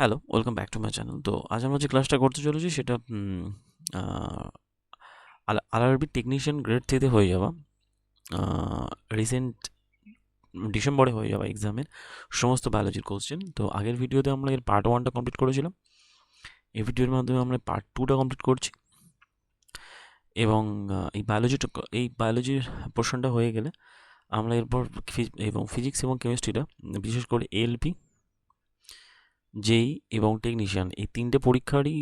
Hello, welcome back to my channel. তো আজ আমরা যে ক্লাসটা করতে চলেছি সেটা আরআরবি টেকনিশিয়ান গ্রেড 3-তে হয়ে যাওয়া রিসেন্ট ডিসেম্বরে হয়ে যাওয়া এক্সামের সমস্ত বায়োলজির কোশ্চেন। তো আগের ভিডিওতে আমরা এর পার্ট 1টা কমপ্লিট করেছিলাম। এই ভিডিওর মাধ্যমে আমরা পার্ট 2টা কমপ্লিট করছি এবং এই বায়োলজির পোর্শনটা হয়ে গেলে আমরা এরপর ফিজিক্স এবং কেমিস্ট্রিটা, বিশেষ করে এএলপি, জেই এবং টেকনিশিয়ান, এই তিনটে পরীক্ষারই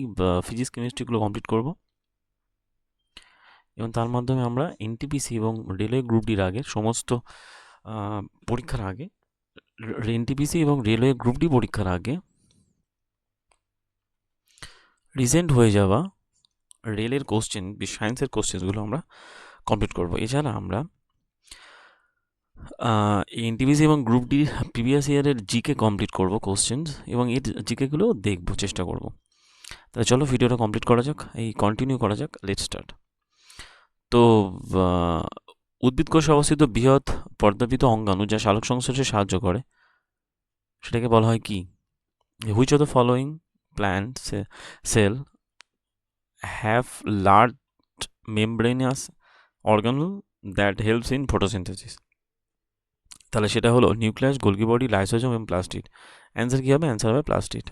ফিজিক্স কেমিস্ট্রিগুলো কমপ্লিট করব এবং তার মাধ্যমে আমরা এনটিপিসি এবং রেলওয়ে গ্রুপ ডির আগে সমস্ত পরীক্ষার আগে, এনটিপিসি এবং রেলওয়ে গ্রুপ ডি পরীক্ষার আগে রিসেন্ট হয়ে যাওয়া রেলের কোশ্চেন, সায়েন্সের কোশ্চেনগুলো আমরা কমপ্লিট করব। এছাড়া আমরা এনটিপিসি এবং গ্রুপ ডি প্রিভিয়াস ইয়ারের জিকে কমপ্লিট করব কোশ্চেন, এবং এর জিকেগুলো দেখব, চেষ্টা করব। তাহলে চলো ভিডিওটা কমপ্লিট করা যাক, কন্টিনিউ করা যাক। Let's start. তো উদ্ভিদ কোষে অবস্থিত বৃহৎ পর্দাপিত অঙ্গাণু যা সালোক সংশ্লেষে সাহায্য করে, সেটাকে বলা হয় কি? Which of the following plant cell have large membranous organelle that helps in photosynthesis? তাহলে সেটা হলো নিউক্লিয়াস, গোলগি বডি, লাইসোজোম এবং প্লাস্টিড। অ্যান্সার কী হবে? অ্যান্সার হবে প্লাস্টিড।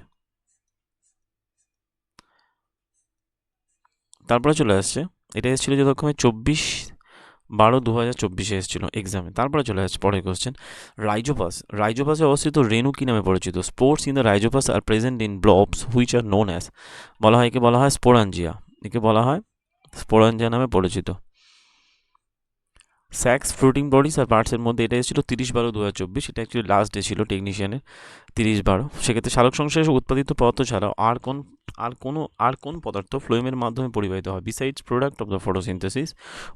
তারপরে চলে আসছে, এটা এসেছিল যথাক্রমে 24/12/2024 এসেছিল এক্সামে। তারপরে চলে আসছে পরের কোশ্চেন, রাইজোপাসে অবস্থিত রেণু কী নামে পরিচিত? Spores in the rhizopus are present in blobs which are known as, বলা হয়, একে বলা হয় স্পোরাঞ্জিয়া। একে বলা হয় স্পোরাঞ্জিয়া নামে পরিচিত। স্যাক্স ফ্রুটিং বডিজ আর পার্টসের মধ্যে এটা এসেছিল 30/12/2024। এটা অ্যাকচুয়ালি লাস্ট ডে ছিল টেকনিশিয়ানের, 30/12। সেক্ষেত্রে সালোক সংশ্লেষে উৎপাদিত পদার্থ ছাড়াও আর কোন পদার্থ ফ্লোয়েমের মাধ্যমে পরিবাহিত হয়? Besides product of the photosynthesis,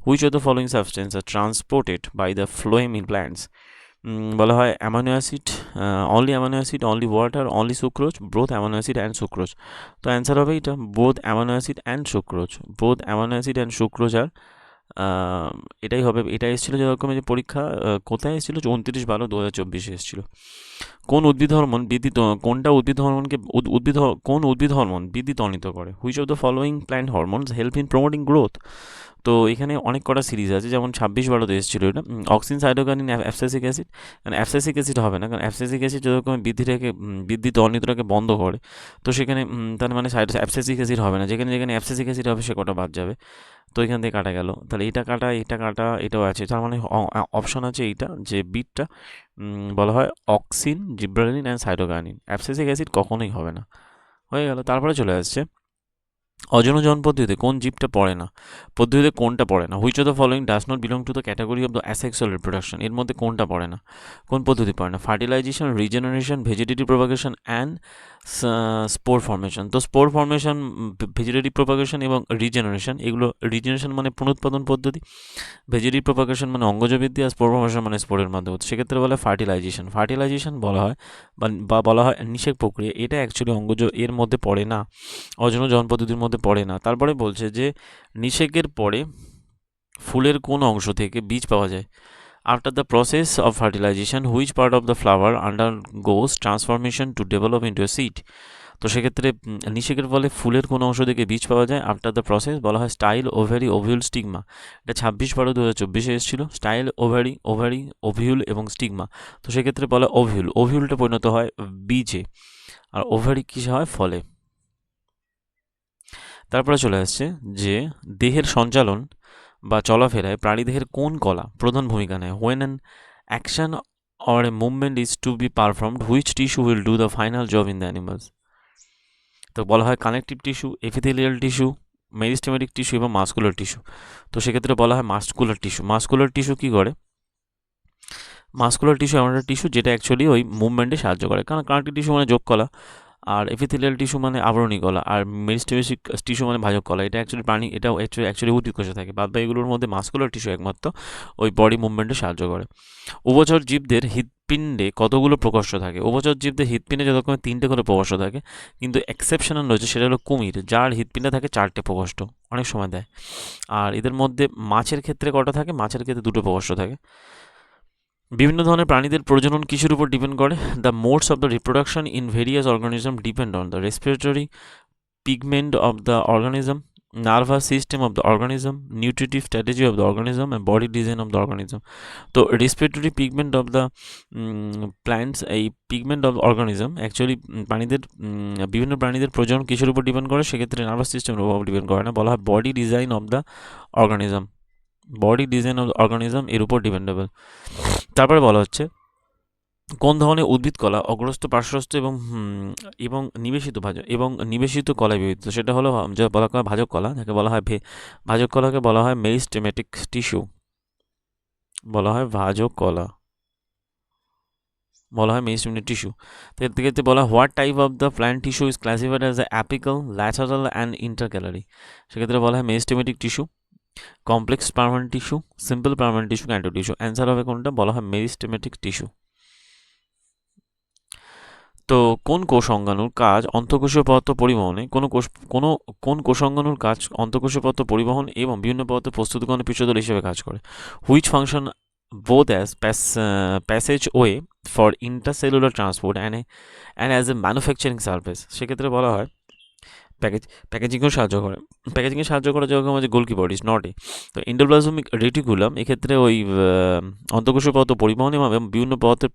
which of the following substance are transported by the phloem in plants? বলা হয় amino acid, only amino acid, only water, only sucrose, both amino acid and sucrose. তো answer হবে এটা, both amino acid and sucrose. Both amino acid and sucrose আর এটাই হবে। এটা এসেছিলো যেরকম, যে পরীক্ষা কোথায় এসেছিলো? 29/12/2024 এসেছিলো। কোন উদ্ভিদ হরমোন বৃদ্ধি ত্বনিত করে? Which of the following plant hormones help in promoting growth? তো এখানে অনেক কটা সিরিজ আছে, যেমন 26/12 এসেছিলো এটা, অক্সিন, সাইটোকাইনিন, অ্যাবসিসিক অ্যাসিড। কারণ অ্যাবসিসিক অ্যাসিড হবে না, কারণ অ্যাবসিসিক অ্যাসিড যেরকম বৃদ্ধি ত্বনিতটাকে বন্ধ করে, তো সেখানে তার মানে অ্যাবসিসিক অ্যাসিড হবে না। যেখানে যেখানে অ্যাবসিসিক অ্যাসিড হবে সে কটা বাদ যাবে, তো এখান থেকে কাটা গেল। তাহলে এটা কাটা, এটা কাটা, এটাও আছে। তার মানে অপশন আছে এইটা, যে বিটটা, বলা হয় auxin, gibberellin and cytokinin. Abscisic acid কখনোই হবে না। হয়ে গেল। তারপরে চলে আসছে, অজনজন পদ্ধতিতে কোন জীবটা পড়ে না? পদ্ধতিতে কোনটা পড়ে না? Which of the following does not belong to the category of the asexual reproduction? এর মধ্যে কোনটা পড়ে না? কোন পদ্ধতি পড়ে না? Fertilisation, regeneration, vegetative propagation and spore formation. তো স্পোর ফর্মেশন, ভেজিটেটিভ প্রোপাগেশন এবং রিজেনারেশন, এগুলো রিজেনারেশন মানে পুনরুৎপাদন পদ্ধতি, ভেজিটেটিভ প্রোপাগেশন মানে অঙ্গজ বৃদ্ধি, আর স্পোর ফর্মেশন মানে স্পোরের মাধ্যমে। সেক্ষেত্রে বলে ফার্টিলাইজেশন বলা হয়, বা বলা হয় নিষেক প্রক্রিয়া। এটা অ্যাকচুয়ালি অঙ্গজ এর মধ্যে পড়ে না, অজনজন পদ্ধতির মধ্যে পড়ে না। তারপরে বলছে যে নিষেকের পরে ফুলের কোন অংশ থেকে বীজ পাওয়া যায়? After the process of fertilisation which part of the flower undergoes transformation to develop into a seed? তো সেক্ষেত্রে নিষেকের ফলে ফুলের কোন অংশ থেকে বীজ পাওয়া যায়? আফটার দ্য প্রসেস বলা হয় স্টাইল, ওভারি, ওভিউল, স্টিগমা। এটা 26/12/2024 এসেছিল। স্টাইল, ওভারি, ওভিউল এবং স্টিগমা। তো সেক্ষেত্রে বলা ওভিউলটা পরিণত হয় বীজে, আর ওভারি কিসে হয়? ফলে। তারপরে চলে আসছে যে দেহের সঞ্চালন বা চলাফেরায় প্রাণীদেহের কোন কলা প্রধান ভূমিকা নেয়? When an action or a movement is to be performed, which tissue will do the final job in the animals? তো বলা হয় connective tissue, epithelial tissue, meristematic tissue এবং মাস্কুলার টিস্যু। তো সেক্ষেত্রে বলা হয় মাস্কুলার টিস্যু কী করে? মাস্কুলার টিস্যু এমন একটা টিস্যু যেটা অ্যাকচুয়ালি ওই মুভমেন্টে সাহায্য করে। কারণ কানেকটিভ টিস্যু মানে যোগ কলা, আর এপিথেলিয়াল টিস্যু মানে আবরণী কলা, আর মেরিস্টেমেটিক টিস্যু মানে ভাজক কলা। এটা অ্যাকচুয়ালি প্রাণী, এটাও অ্যাকচুয়ালি উদ্ভিদ কোষে থাকে। বাদ এগুলোর মধ্যে মাস্কুলার টিস্যু একমাত্র ওই বডি মুভমেন্টে সাহায্য করে। উভচর জীবদের হৃৎপিণ্ডে কতগুলো প্রকোষ্ঠ থাকে? উভচর জীবদের হৃৎপিণ্ডে যতক্ষণ 3টে করে প্রকোষ্ঠ থাকে, কিন্তু এক্সেপশনাল রয়েছে, সেটা হলো কুমির, যার হৃৎপিণ্ডে থাকে 4টে প্রকোষ্ঠ, অনেক সময় দেয়। আর এদের মধ্যে মাছের ক্ষেত্রে কটা থাকে? মাছের ক্ষেত্রে 2টো প্রকোষ্ঠ থাকে। বিভিন্ন ধরনের প্রাণীদের প্রজনন কিসের উপর ডিপেন্ড করে? The modes of the reproduction in various organism depend on the respiratory pigment of the organism, nervous system of the organism, nutritive strategy of the organism, and body design of the organism. তো respiratory pigment of the plants, এই pigment of organism actually প্রাণীদের বিভিন্ন প্রাণীদের প্রজনন কিসের উপর depend করে? সেক্ষেত্রে নার্ভাস সিস্টেমের উপর ডিপেন্ড করে না, বলা হয় body design of the organism. Body design of the organism এর উপর ডিপেন্ডেবল। তারপরে বলা হচ্ছে কোন ধরনের উদ্ভিদ কলা অগ্রস্থ, পার্শ্বস্থ এবং নিবেশিত কলায় বিভক্ত? সেটা হলো যা বলা হয় ভাজক কলা, যাকে বলা হয় ভাজক কলাকে বলা হয় মেরিস্টেমেটিক টিস্যু, বলা হয় ভাজক কলা, বলা হয় মেরিস্টেমেটিক টিস্যু। ক্ষেত্রে বলা what type of the plant tissue is classified as apical, lateral and ইন্টারক্যালারি? সেক্ষেত্রে বলা হয় meristematic tissue. Complex permanent tissue, simple permanent tissue, canto tissue. Answer হবে কোনটা? বলা হয় মেরিস্টেমেটিক টিস্যু। তো কোন কোষ অঙ্গাণুর কাজ অন্তঃকোষীয় পদার্থ পরিবহনে কোন কোষ অঙ্গাণুর কাজ অন্তঃকোষীয় পদার্থ পরিবহন এবং বিভিন্ন পদার্থ প্রস্তুতকরণের পৃষ্ঠতল হিসেবে কাজ করে? Which function both as passage way for intercellular transport and as a manufacturing service? সেক্ষেত্রে বলা হয় প্যাকেজিংয়েও সাহায্য করে। প্যাকেজিংয়ে সাহায্য করা যেরকম আছে গোলকি বডিজ নটে। তো এন্ডোপ্লাজমিক রেটিকুলাম এক্ষেত্রে ওই অন্তঃকোষীয় পদার্থ পরিবহন এবং বিভিন্ন পদার্থের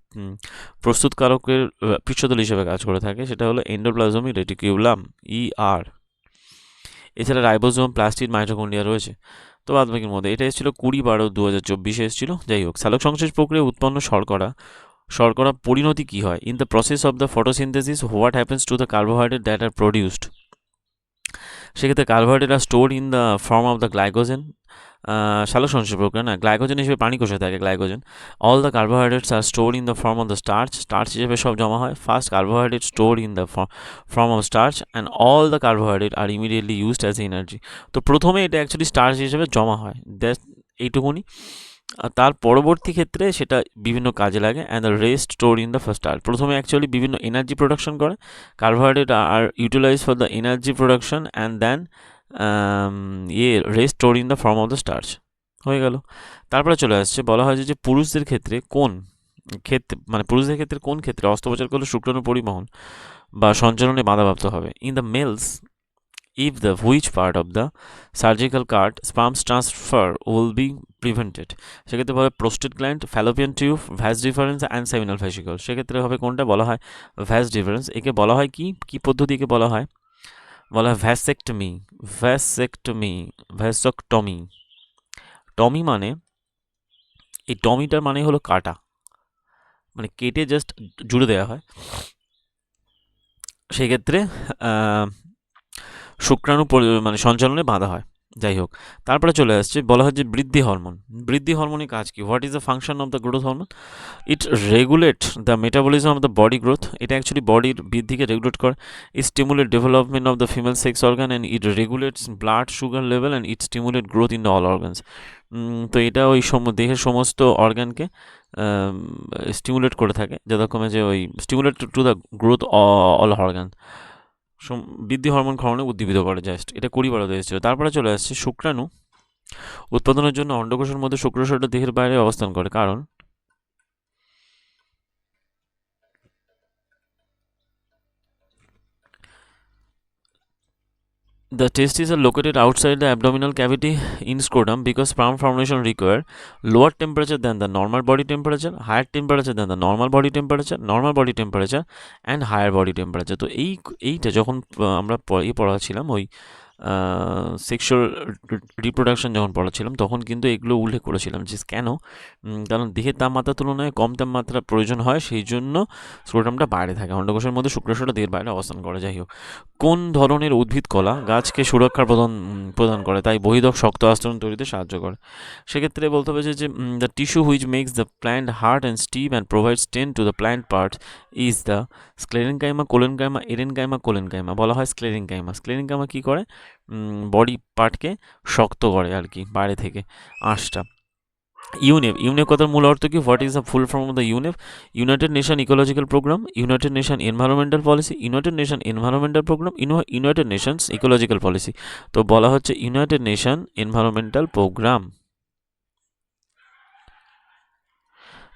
প্রস্তুতকারকের পৃষ্ঠতল হিসেবে কাজ করে থাকে, সেটা হলো এন্ডোপ্লাজমিক রেটিকুলাম, ER। এছাড়া রাইবোজোম, প্লাস্টিড, মাইটোকন্ড্রিয়া রয়েছে। তো বাদবাকির মধ্যে এটা এসেছিল 20/12/2024 এসেছিল। যাই হোক, সালোক সংশ্লেষ প্রক্রিয়ায় উৎপন্ন শর্করা পরিণতি কী হয়? In the process of the photosynthesis what happens to the carbohydrate that are produced? সেক্ষেত্রে carbohydrate are store in the form of the glycogen. সালোক সংশ্লেষ প্রক্রিয়া না, গ্লাইকোজেন হিসেবে প্রাণী কোষে থাকে glycogen. All the carbohydrates are store in the form of the starch হিসেবে সব জমা হয়। First carbohydrate store in the form of starch and all the carbohydrate are immediately used as energy. তো প্রথমে এটা অ্যাকচুয়ালি স্টার্চ হিসেবে জমা হয়, এইটুকুনি। আর তার পরবর্তী ক্ষেত্রে সেটা বিভিন্ন কাজে লাগে। And the rest store in the starch. প্রথমে অ্যাকচুয়ালি বিভিন্ন এনার্জি প্রোডাকশন করে, carbohydrate are utilise for the energy production and then rest store in the form of the starch. হয়ে গেল। তারপরে চলে আসছে, বলা হয় যে পুরুষদের ক্ষেত্রে কোন ক্ষেত্রে অস্ত্রোপচার করলে শুক্রাণু পরিবহন বা সঞ্চালনে বাধাপ্রাপ্ত হবে? In the males if the which part of the surgical cut sperms transfer will be prevented? সেক্ষেত্রে বলা হয় prostate gland, fallopian tube, vas deferens and seminal vesicle. সেক্ষেত্রে হবে কোনটা? বলা হয় ভ্যাস ডিফারেন্স। একে বলা হয় কি পদ্ধতিকে বলা হয়? বলা হয় ভ্যাসকটমি। টমি মানে, এই টমিটার মানে হলো কাটা, মানে কেটে জাস্ট জুড়ে দেওয়া হয়। সেক্ষেত্রে শুক্রাণু মানে সঞ্চালনে বাধা হয়। যাই হোক, তারপরে চলে আসছে, বলা হয় যে বৃদ্ধি হরমোনের কাজ কি? What is the function of the growth hormone? It regulate the metabolism of the body growth. এটা অ্যাকচুয়ালি বডির বৃদ্ধিকে রেগুলেট করে। It stimulate development of the female sex organ and it regulates blood sugar level and it stimulate growth in the all organs. তো এটা ওই দেহের সমস্ত অর্গানকে stimulate করে থাকে, যতক্ষণে যে ওই stimulate to the growth all organ. বৃদ্ধি হরমোন ক্ষরণে উদ্দীপিত করে। জাস্ট এটা 20/12 এসেছিল। তারপরে চলে আসছে শুক্রাণু উৎপাদনের জন্য অন্ডকোষের মধ্যে শুক্রাণুটা দেহের বাইরে অবস্থান করে, কারণ the testes are located outside the abdominal cavity in scrotum because sperm formation require lower temperature than the normal body temperature, higher temperature than the normal body temperature and higher body temperature. তো এইটা যখন আমরা পড়াছিলাম ওই sexual reproduction যখন পড়াছিলাম, তখন কিন্তু এগুলো উল্লেখ করেছিলাম যে কেন, কারণ দেহের তাপমাত্রার তুলনায় কম তাপমাত্রা প্রয়োজন হয়, সেই জন্য স্ক্রোটামটা বাইরে থাকে, অন্ডকোষের মধ্যে শুক্রাণুটা দেহের বাইরে অবস্থান করে। যাই হোক, কোন ধরনের উদ্ভিদ কলা গাছকে সুরক্ষা প্রদান করে, তাই বহিদক শক্ত আস্তরণ তৈরিতে সাহায্য করে? সেক্ষেত্রে বলতে হবে যে the tissue which makes the plant hard and stiff and provide strength to the plant parts is the sclerenchyma, collenchyma, aerenchyma, collenchyma. বলা হয় স্ক্লেরেনকাইমা কী করে? বডি পার্টকে শক্ত করে আর কি, বাইরে থেকে আঁশটা। ইউনেপ কথার মূল অর্থ কি? What is the full form of the United Nation ecological programme, United Nation environmental policy, United Nation environmental programme, United Nations ecological policy. তো বলা হচ্ছে ইউনাইটেড নেশন এনভায়রনমেন্টাল প্রোগ্রাম।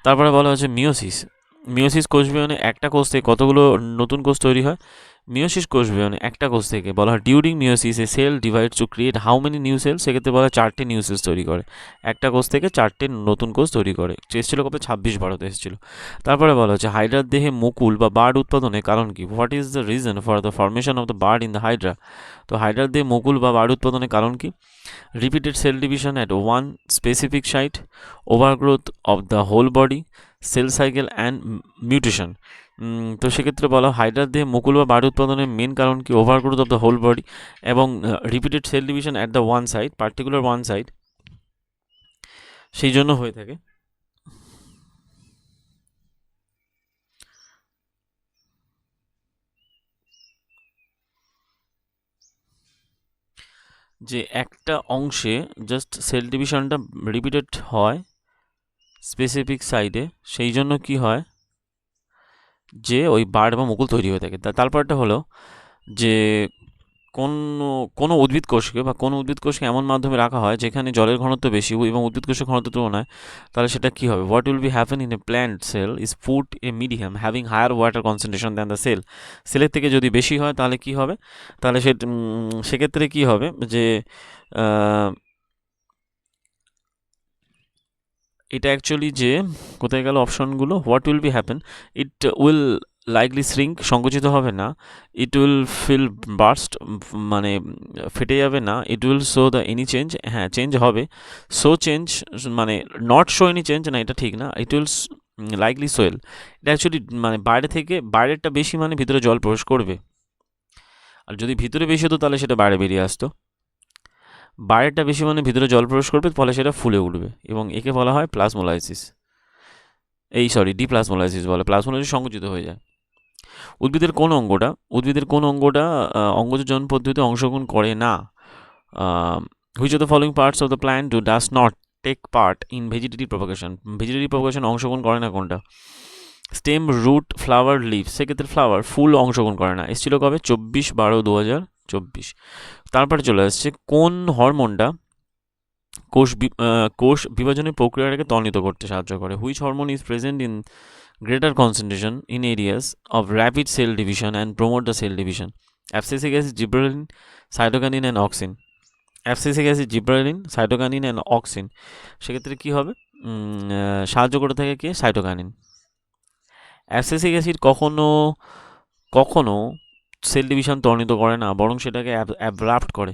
তারপরে বলা হচ্ছে মিওসিস। মিওসিস কোষবিহনে একটা কোষ থেকে কতগুলো নতুন কোষ তৈরি হয়? মিওসিস কোষবিহনে একটা কোষ থেকে বলা হয় during meiosis a cell divide to create how many new cell, সেক্ষেত্রে বলা হয় 4টে নিউ সেলস তৈরি করে। একটা কোষ থেকে 4টে নতুন কোষ তৈরি করে। এসেছিল কবে? 26/12 এসেছিল। তারপরে বলা হচ্ছে হাইড্রার দেহে মুকুল বা বার্ড উৎপাদনের কারণ কি? What is the reason for the formation of the bird in the Hydra? তো হাইড্রার দেহে মুকুল বা বার্ড উৎপাদনের কারণ কি? repeated cell division at one specific site, overgrowth of the whole body, cell cycle and mutation. তো সেক্ষেত্রে বলা হাইড্রার দেহে মুকুল বা বাড়ি উৎপাদনের মেন কারণ কি? Overgrowth of the whole body এবং repeated cell division at the one side, particular one side, সেই জন্য হয়ে থাকে। যে একটা অংশে জাস্ট সেল ডিভিশনটা রিপিটেড হয় স্পেসিফিক সাইডে, সেই জন্য কি হয়? যে ওই বার্ড বা মুকুল তৈরি হয়ে থাকে। তারপরটা হলো যে কোনো কোনো উদ্ভিদ কোষকে বা কোনো উদ্ভিদ কোষকে এমন মাধ্যমে রাখা হয় যেখানে জলের ঘনত্ব বেশি এবং উদ্ভিদ কোষের ঘনত্বের তুলনায়, তাহলে সেটা কী হবে? What will be happen in a plant cell is put a medium having higher water concentration than the cell. সেলের থেকে যদি বেশি হয় তাহলে কি হবে? তাহলে সেক্ষেত্রে কি হবে যে এটা অ্যাকচুয়ালি যে কোথায় গেল অপশনগুলো? What will be happen, it will likely shrink, সংকুচিত হবে না। ইট উইল ফিল বার্স্ট, মানে ফেটে যাবে না। It will show the any change, হ্যাঁ চেঞ্জ হবে। শো চেঞ্জ মানে নট শো এনি চেঞ্জ না, এটা ঠিক না। ইট উইল লাইকলি সোয়েল, এটা অ্যাকচুয়ালি মানে বাইরে থেকে, বাইরেরটা বেশি মানে ভিতরে জল প্রবেশ করবে, আর যদি ভিতরে বেশি হতো তাহলে সেটা বাইরে বেরিয়ে আসতো। বাইরেটা বেশি মানে ভিতরে জল প্রবেশ করবে, ফলে সেটা ফুলে উঠবে এবং একে বলা হয় প্লাজমোলাইসিস। ডিপ্লাজমোলাইসিস বলে। প্লাজমোলাইসিস সংকুচিত হয়ে যায়। উদ্ভিদের কোন অঙ্গটা অঙ্গজ পদ্ধতিতে অংশগ্রহণ করে না? Which of the following parts of the plant does not take part in vegetative propagation? Vegetative propagation অংশগ্রহণ করে না কোনটা? Stem, root, flower, leave. সেক্ষেত্রে ফ্লাওয়ার, ফুল অংশগ্রহণ করে না। এসেছিল কবে? 24/12/2024। তারপরে চলে আসছে কোন হরমোনটা কোষ বিভাজনের প্রক্রিয়াটাকে ত্বরান্বিত করতে সাহায্য করে? Which hormone is present in greater concentration in areas of rapid cell division and promote the cell division? Abscisic acid, gibberellin, cytokinin and auxin. Abscisic acid, gibberellin, cytokinin and auxin. সেক্ষেত্রে কী হবে? সাহায্য করে থাকে কে? সাইটোকানিন। অ্যাবসিসিক অ্যাসিড কখনো কখনো cell division ত্বরান্বিত করে না, বরং সেটাকে অ্যাব্রাপ্ট করে।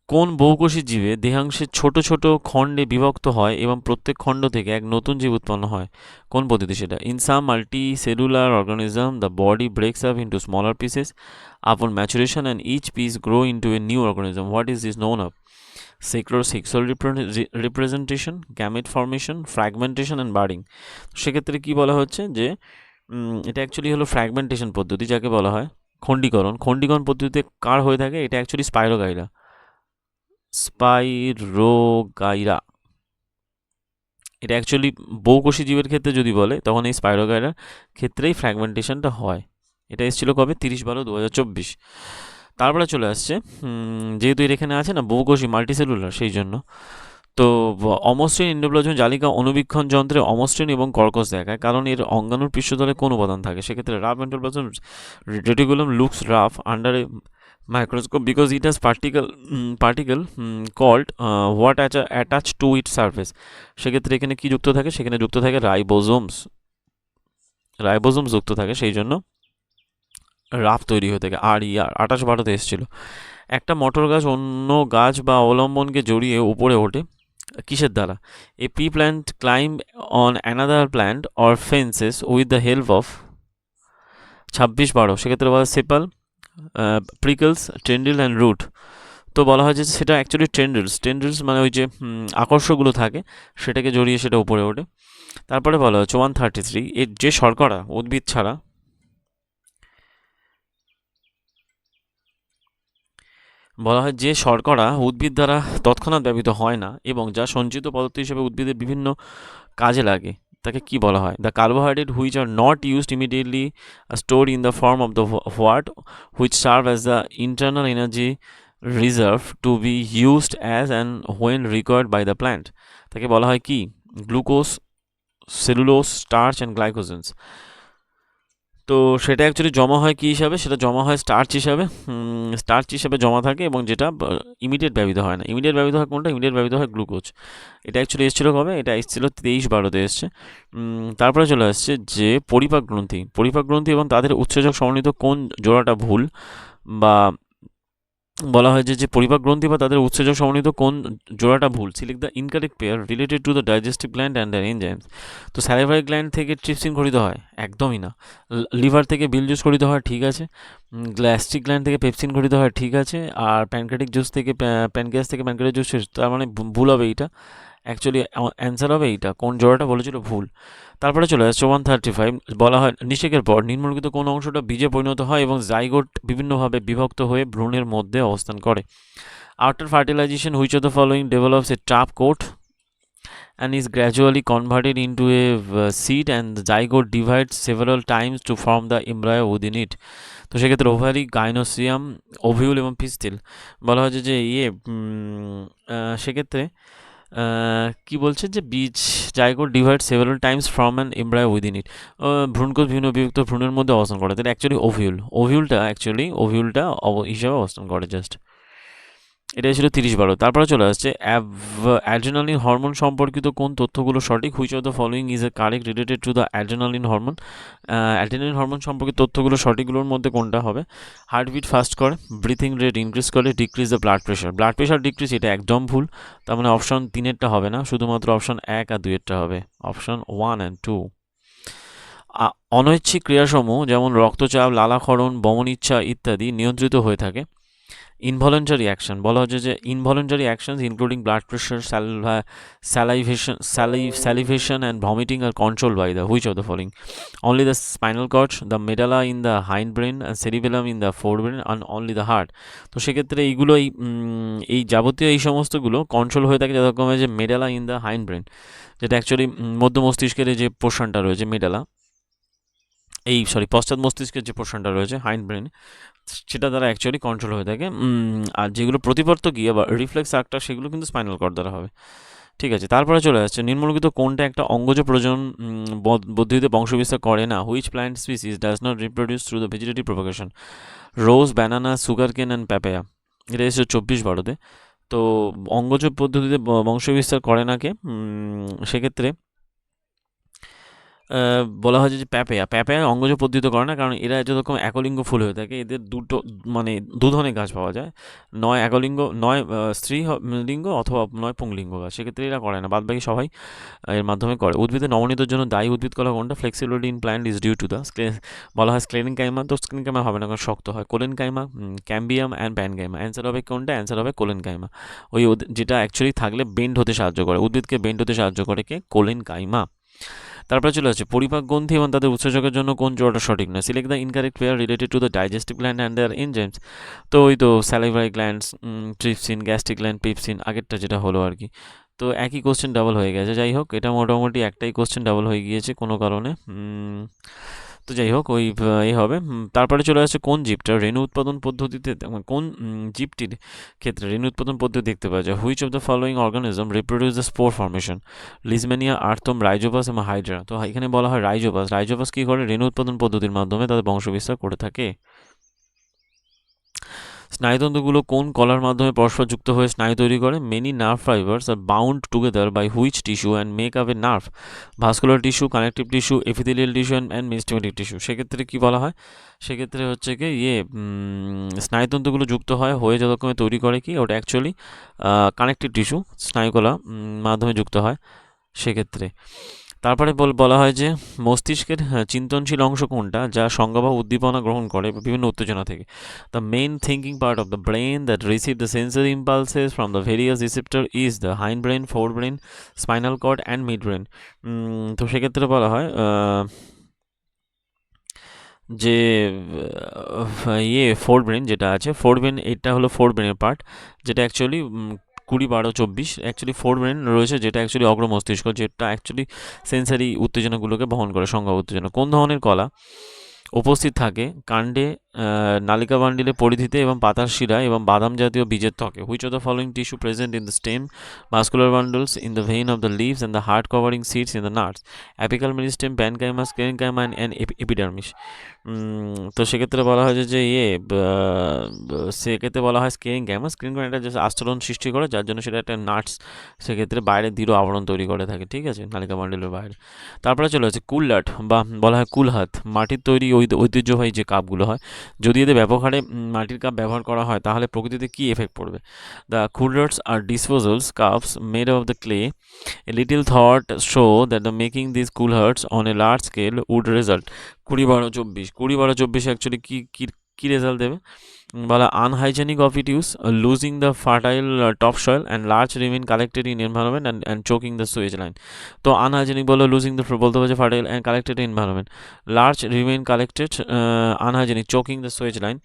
কোন বহুকোষী জীবে দেহাংশের ছোট ছোট খণ্ডে বিভক্ত হয় এবং প্রত্যেক খণ্ড থেকে এক নতুন জীব উৎপন্ন হয়? কোন পদ্ধতি সেটা? In some multicellular organism the body breaks up into smaller pieces upon maturation and each piece grow into a new organism. What is this known of? Sexual representation, gamete formation, fragmentation and budding. সেক্ষেত্রে কি বলা হচ্ছে যে এটা actually হলো fragmentation পদ্ধতি, যাকে বলা হয় খণ্ডীকরণ। খণ্ডীকরণ পদ্ধতিতে কার হয়ে থাকে? এটা অ্যাকচুয়ালি স্পাইরোগাইরা। এটা অ্যাকচুয়ালি বহুকোষী জীবের ক্ষেত্রে যদি বলে তখন এই স্পাইরোগাইরার ক্ষেত্রেই ফ্র্যাগমেন্টেশনটা হয়। এটা এসেছিল কবে? 30/12/2024। তারপরে চলে আসছে যেহেতু এর এখানে আছে না বহুকোষী মাল্টিসেলুলার, সেই জন্য তো অমসৃণ এন্ডোপ্লাজম জালিকা অনুবীক্ষণ যন্ত্রে অমসৃণ এবং কর্কশ দেখায়, কারণ এর অঙ্গাণুর পৃষ্ঠতলে কোন উপাদান থাকে? সেক্ষেত্রে rough endoplasm reticulum looks rough under A microscope because it has particle called what attached to its surface. সেক্ষেত্রে এখানে কি যুক্ত থাকে? সেখানে যুক্ত থাকে রাইবোজোমস যুক্ত থাকে, সেই জন্য রাফ তৈরি হয়ে থাকে। আর 28/12 এসেছিল। একটা মটর গাছ অন্য গাছ বা অবলম্বনকে জড়িয়ে উপরে ওঠে কিসের দ্বারা? A P plant climb on another plant or fences with the help of 26/12। সেক্ষেত্রে বলা সেপাল, প্রিকলস, টেন্ড্রিল অ্যান্ড রুট। তো বলা হয় যে সেটা অ্যাকচুয়ালি টেন্ড্রিলস মানে ওই যে আকর্ষগুলো থাকে সেটাকে জড়িয়ে সেটা উপরে ওঠে। তারপরে বলা হচ্ছে 133 এর যে শর্করা উদ্ভিদ ছাড়া বলা হয় যে শর্করা উদ্ভিদ দ্বারা তৎক্ষণাৎ ব্যবহৃত হয় না এবং যা সঞ্চিত পদার্থ হিসেবে উদ্ভিদের বিভিন্ন কাজে লাগে তাকে কি বলা হয়? The carbohydrate which are not used immediately stored in the form of the what which serve as the internal energy reserve to be used as and when required by the plant. তাকে বলা হয় কি? Glucose, cellulose, starch and glycogens. তো সেটা actually জমা হয় কী হিসাবে, সেটা জমা হয় স্টার্চ হিসাবে, স্টার্চ হিসাবে জমা থাকে, এবং যেটা ইমিডিয়েট ব্যবহৃত হয় না। ইমিডিয়েট ব্যবহৃত হয় কোনটা? ইমিডিয়েট ব্যবহৃত হয় গ্লুকোজ। এটা অ্যাকচুয়ালি এসেছিলো কবে? এটা এসেছিলো 23-12-তে এসছে। তারপরে চলে আসছে যে পরিপাক গ্রন্থি। পরিপাক গ্রন্থি এবং তাদের উৎসেচক সমন্বিত কোন জোড়াটা ভুল, বা বলা হয় যে পরিপাক গ্রন্থি বা তাদের উৎসেচক সমন্বিত কোন জোড়াটা ভুল। Select the incorrect pair related to the digestive gland and the enzymes. তো স্যালিভারি গ্ল্যান্ড থেকে ট্রিপসিন খরিত হয়, একদমই না। লিভার থেকে বিল জুস খরিত হয়, ঠিক আছে। গ্যাস্ট্রিক গ্ল্যান্ড থেকে পেপসিন খরিত হয়, ঠিক আছে। আর প্যানক্রিয়াটিক জুস থেকে প্যানক্রিয়াস থেকে প্যানক্রিয়াটিক জুস, তার মানে ভুল হবে এইটা। অ্যাকচুয়ালি অ্যান্সার হবে এইটা, কোন জোড়াটা বলেছিল ভুল। তারপরে চলে আসছে 135, বলা হয় নিষেকের পর নিম্নলিখিত কোন অংশটা বীজে পরিণত হয় এবং জাইগোট বিভিন্নভাবে বিভক্ত হয়ে ভ্রূণের মধ্যে অবস্থান করে। After fertilization which of the following develops a tough coat and is gradually converted into a seed, and the zygote divides several times to form the embryo within it. তো সেক্ষেত্রে ওভারি, গাইনোসিয়াম, ওভিউল এবং পিস্টিল। বলা হয়েছে যে সেক্ষেত্রে কি বলছে যে বীজ zygote divide several times from an embryo within it. ভ্রূণকোষ ভিন্ন বিভক্ত ভ্রূণের মধ্যে অবস্থান করে, তাহলে অ্যাকচুয়ালি ওভিউলটা হিসাবে অবস্থান করে জাস্ট। এটা ছিল 30-12। তারপরে চলে আসছে অ্যাড্রেনালিন হরমোন সম্পর্কিত কোন তথ্যগুলো সঠিক? Which of the following is a correct related to the adrenaline hormone. Adrenaline hormone সম্পর্কিত তথ্যগুলো সঠিকগুলোর মধ্যে কোনটা হবে? হার্টবিট ফাস্ট করে, ব্রিথিং রেট ইনক্রিজ করে, decrease the blood pressure. Blood pressure decrease, এটা একদম ভুল। তার মানে অপশন 3-এরটা হবে না, শুধুমাত্র অপশন 1 আর 2-এরটা হবে, অপশন 1 and 2। অনৈচ্ছিক ক্রিয়াসমূহ যেমন রক্তচাপ, লালাক্ষরণ, বমন ইচ্ছা ইত্যাদি নিয়ন্ত্রিত হয়ে থাকে। ইনভলেন্টারি অ্যাকশন, বলা হচ্ছে যে involuntary actions including blood pressure, salivation and vomiting are controlled by the which of the following? Only the spinal cord, the medulla in the hindbrain, and cerebellum in the forebrain, and only the heart. তো সেক্ষেত্রে এইগুলো এই যাবতীয় এই সমস্তগুলো control হয়ে থাকে যতক্ষণ যে medulla in the hind brain, যেটা অ্যাকচুয়ালি মধ্য মস্তিষ্কের যে পোর্শনটা রয়েছে মেডালা, পশ্চাৎ মস্তিষ্কের যে পোর্শনটা রয়েছে হাইন্ড ব্রেন, সেটা দ্বারা অ্যাকচুয়ালি কন্ট্রোল হয়ে থাকে। আর যেগুলো প্রতিবর্ত গিয়ে বা রিফ্লেক্স আর্কটা, সেগুলো কিন্তু স্পাইনাল কর্ড দ্বারা হবে, ঠিক আছে। তারপরে চলে আসছে নিম্নলিখিত কোনটা একটা অঙ্গজ প্রজনন পদ্ধতিতে বংশবিস্তার করে না? Which plant species does not reproduce through the vegetative propagation? Rose, banana, sugar কেন অ্যান্ড প্যাপায়া। এটা এসেছে 24-12-তে। তো অঙ্গজ পদ্ধতিতে বংশবিস্তার করে না কে? সেক্ষেত্রে বলা হয় যে প্যাপায়া অঙ্গজ পদ্ধতিতে করে না, কারণ এরা যতক্ষণ একলিঙ্গ ফুল হয়ে থাকে, এদের মানে দু ধরনের গাছ পাওয়া যায়, নয় একলিঙ্গ, নয় স্ত্রী লিঙ্গ, অথবা নয় পুংলিঙ্গ গাছ। সেক্ষেত্রে এরা করে না, বাদবাকি সবাই এর মাধ্যমে করে। উদ্ভিদের নবনীতির জন্য দায়ী উদ্ভিদ কলা কোনটা? Flexibility in plant is due to the বলা হয় স্ক্লেরেনকাইমা। তো স্ক্লেরেনকাইমা হবে না, কারণ শক্ত হয়। Collenchyma, cambium and parenchyma. Answer হবে কোনটা? অ্যান্সার হবে কোলেনকাইমা। যেটা অ্যাকচুয়ালি থাকলে বেন্ড হতে সাহায্য করে, উদ্ভিদকে বেন্ড হতে সাহায্য করে কে? কোলেনকাইমা। তারপরে চলে আসছে পরিপাক গ্রন্থি এবং তাদের উৎসেচকের জন্য কোন জোড়াটা সঠিক নয়? Select the incorrect pair related to the digestive gland and their enzymes. তো ওই তো salivary glands, trypsin, gastric gland, pepsin, আগেরটা যেটা হলো আর কি। তো একই কোশ্চেন ডাবল হয়ে গেছে। যাই হোক, এটা মোটামুটি একটাই কোশ্চেন ডাবল হয়ে গিয়েছে কোনো কারণে। তো যাই হোক, ওই হবে। তারপরে চলে আসছে কোন জীবটা রেণু উৎপাদন পদ্ধতিতে, কোন জীবটির ক্ষেত্রে রেণু উৎপাদন পদ্ধতি দেখতে পাওয়া যায়? Which of the following organism reproduce the spore formation? Leishmania, earthworm, Rhizopus এবং হাইড্রা। তো এখানে বলা হয় রাইজোপাস কী করে? রেণু উৎপাদন পদ্ধতির মাধ্যমে তাদের বংশবিস্তার করে থাকে। স্নায়ুতন্তুগুলো কোন কলার মাধ্যমে পরস্পর যুক্ত হয়ে স্নায়ু তৈরি করে? Many nerve fibres are bound together by which tissue and make up a nerve? Vascular tissue, connective tissue, epithelial tissue and meristematic tissue. সেক্ষেত্রে কী বলা হয়? সেক্ষেত্রে হচ্ছে কি স্নায়ুতন্তুগুলো যুক্ত হয়ে যতক্ষণে তৈরি করে কি, ওটা অ্যাকচুয়ালি কানেকটিভ টিস্যু, স্নায়ুকলা মাধ্যমে যুক্ত হয় সেক্ষেত্রে। তারপরে বলা হয় যে মস্তিষ্কের চিন্তনশীল অংশ কোনটা, যা সংজ্ঞা বা উদ্দীপনা গ্রহণ করে বিভিন্ন উত্তেজনা থেকে? The main thinking part of the brain that receive the sensory impulses from the various receptor is the hind brain, fore brain, spinal cord and mid brain. তো সেক্ষেত্রে বলা হয় যে ফোর ব্রেন যেটা আছে, ফোর ব্রেন, এটা হলো four ব্রেনের পার্ট, যেটা অ্যাকচুয়ালি 20-12-24 অ্যাকচুয়ালি ফোর ব্রেন রয়েছে, যেটা অ্যাকচুয়ালি অগ্র মস্তিষ্ক, যেটা অ্যাকচুয়ালি সেন্সারি উত্তেজনাগুলোকে বহন করে, সংজ্ঞা উত্তেজনা। কোন ধরনের কলা উপস্থিত থাকে কাণ্ডে নালিকা বান্ডিলের পরিধিতে এবং পাতার শিরা এবং বাদাম জাতীয় বীজের ত্বকে। Which of the following tissue present in the stem, muscular bundles in the vein of the leaves and the hard covering seeds in the nuts, apical meristem, parenchyma, sclerenchyma and epidermis. তো সেক্ষেত্রে বলা হয় যে সেক্ষেত্রে বলা হয় sclerenchyma. Sclerenchyma একটা যে আস্তরণ সৃষ্টি করে, যার জন্য সেটা একটা নাটস, সেক্ষেত্রে বাইরে দৃঢ় আবরণ তৈরি করে থাকে, ঠিক আছে, নালিকা বান্ডিলের বাইরে। তারপরে চলে আসছে কুল্লাট বা বলা হয় কুলহাত, মাটির তৈরি ঐতিহ্যবাহী যে কাপগুলো হয়। যদি এদের ব্যাপক হারে মাটির কাপ ব্যবহার করা হয় তাহলে প্রকৃতিতে কী এফেক্ট পড়বে? দ্য কুলহার্টস আর disposals cups made of the clay. A little thought show that the making these coolhearts on a large scale would result 20-12-24 actually কি রেজাল্ট দেবে? বলা unhygienic of it use, losing the fertile top soil and large remain collected in environment and choking the sewage line. তো unhygienic বলো, losing the বলতে পারছে fertile and collected in environment, large remain collected, unhygienic, choking the sewage line.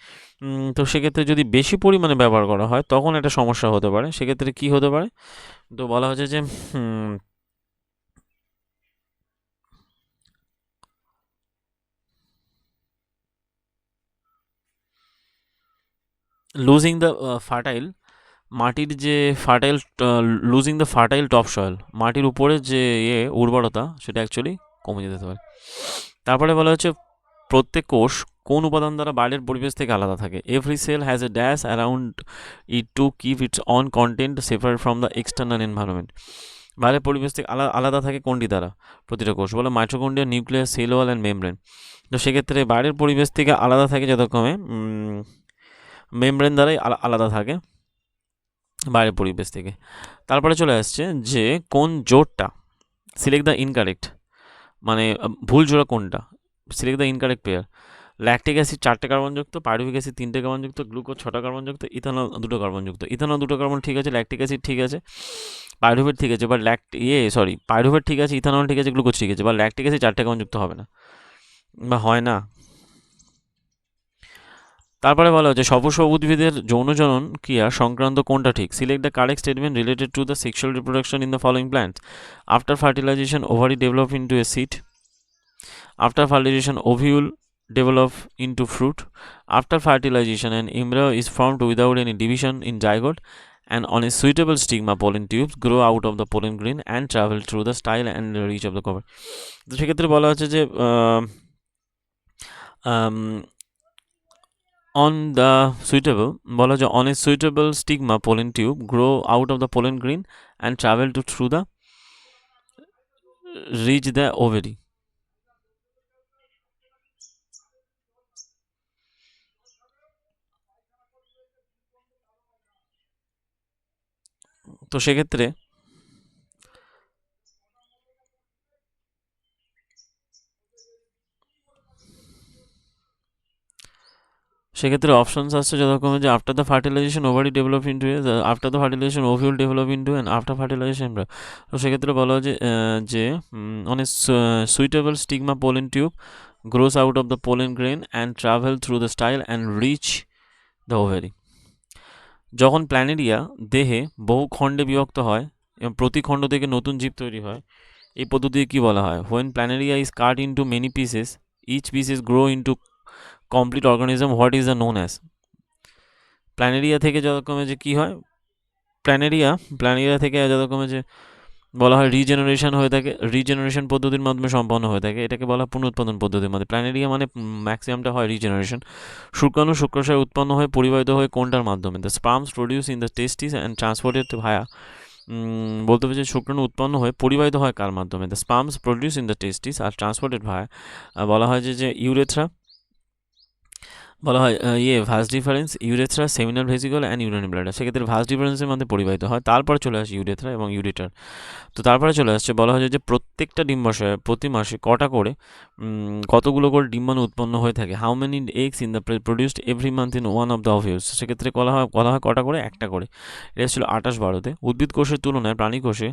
তো সেক্ষেত্রে যদি বেশি পরিমাণে ব্যবহার করা হয় তখন একটা সমস্যা হতে পারে। সেক্ষেত্রে কি হতে পারে? তো বলা হচ্ছে যে লুজিং দ্য ফার্টাইল, মাটির যে fertile, losing the fertile top soil, মাটির উপরে যে উর্বরতা সেটা অ্যাকচুয়ালি কমে যেতে পারে। তারপরে বলা হচ্ছে প্রত্যেক কোষ কোন উপাদান দ্বারা বাইরের পরিবেশ থেকে আলাদা থাকে? Every cell has a dash around it to keep its own content separate from the external environment. বাইরের পরিবেশ থেকে আলাদা থাকে কোনটি দ্বারা? প্রতিটা কোষ। বলে mitochondria, nucleus, cell wall and membrane. তো সেক্ষেত্রে বাইরের পরিবেশ থেকে আলাদা থাকে যথাক্রমে মেমব্রেন দ্বারাই আলাদা থাকে বাইরের পরিবেশ থেকে। তারপরে চলে আসছে যে কোন জোড়টা, সিলেক্ট দ্য ইনকারেক্ট, মানে ভুল জোড়া কোনটা? Select the incorrect pair. Lactic acid 4টে কার্বনযুক্ত, পাইরুভিক অ্যাসিড 3টে কার্বনযুক্ত, গ্লুকোজ 6টা কার্বনযুক্ত, ইথানল 2টো কার্বনযুক্ত। ইথানল 2টো কার্বন ঠিক আছে, ল্যাকটিক অ্যাসিড ঠিক আছে, পাইরুভেট ঠিক আছে, বা পাইরুভেট ঠিক আছে, ইথানল ঠিক আছে, গ্লুকোজ ঠিক আছে, বা ল্যাকটিক অ্যাসিড 4টে কার্বনযুক্ত হবে না বা হয় না। তারপরে বলা হচ্ছে সপুষ্প উদ্ভিদের যৌনজনন ক্রিয়া সংক্রান্ত কোনটা ঠিক? Select the correct statement related to the sexual reproduction in the following plants. After fertilisation ovary develop into a seed, after fertilisation ovule develop into fruit, after fertilization an embryo is formed without any division in zygote, and on a suitable stigma pollen tubes grow out of the pollen grain and travel through the style and reach of the cover. তো সেক্ষেত্রে বলা হচ্ছে যে on the suitable, বলা হচ্ছে on a suitable stigma pollen tube grow out of the pollen grain and travel through the reach the ovary. তো সেক্ষেত্রে options আসছে যথাক্রমে যে after the fertilisation ovary develop into, after the fertilisation ovule develop into, and after fertilisation embryo. তো সেক্ষেত্রে বলা হয় যে অনেক suitable stigma pollen tube grows out of the pollen grain and travel through the style and reach the ovary. যখন planaria দেহে বহু খণ্ডে বিভক্ত হয় এবং প্রতি খণ্ড থেকে নতুন জীব তৈরি হয়, এই পদ্ধতিকে কী বলা হয়? When planaria is cut into many pieces, each pieces grow into complete organism, what is the known as? Planaria থেকে যতক্ষণে যে কী হয়, প্ল্যানেরিয়া থেকে যতক্ষণে যে বলা হয় রিজেনারেশন হয়ে থাকে, রিজেনারেশন পদ্ধতির মাধ্যমে সম্পন্ন হয়ে থাকে, এটাকে বলা হয় পুনরুৎপাদন পদ্ধতির মাধ্যমে। প্ল্যানেরিয়া মানে ম্যাক্সিমামটা হয় রিজেনারেশন। শুক্রাণু শুক্রাশয় উৎপন্ন হয়ে পরিবাহিত হয়ে কোনটার মাধ্যমে? The sperms produce in the testis and transported via, বলতে হবে যে শুক্রাণু উৎপন্ন হয়ে পরিবাহিত হয় কার মাধ্যমে? The sperms produce in the testis আর ট্রান্সপোর্টেড ভায়া বলা হয় যে ইউরেথ্রা, বলা হয় vas deferens, urethra, seminal vesicle and urinary bladder. সেক্ষেত্রে ভাস ডিফারেন্সের মধ্যে পরিবাহিত হয়। তারপরে চলে আসে ইউরেথ্রা এবং ইউরেটার। তো তারপরে চলে আসছে বলা হয় যে প্রত্যেকটা ডিম্বাশয়ে প্রতি মাসে কতগুলো করে ডিম্বাণু উৎপন্ন হয়ে থাকে? How many eggs in the produced every month in one of the ovules. সেক্ষেত্রে বলা হয় কটা করে? একটা করে। এটা ছিল 28-12-তে। উদ্ভিদ কোষের তুলনায় প্রাণী কোষে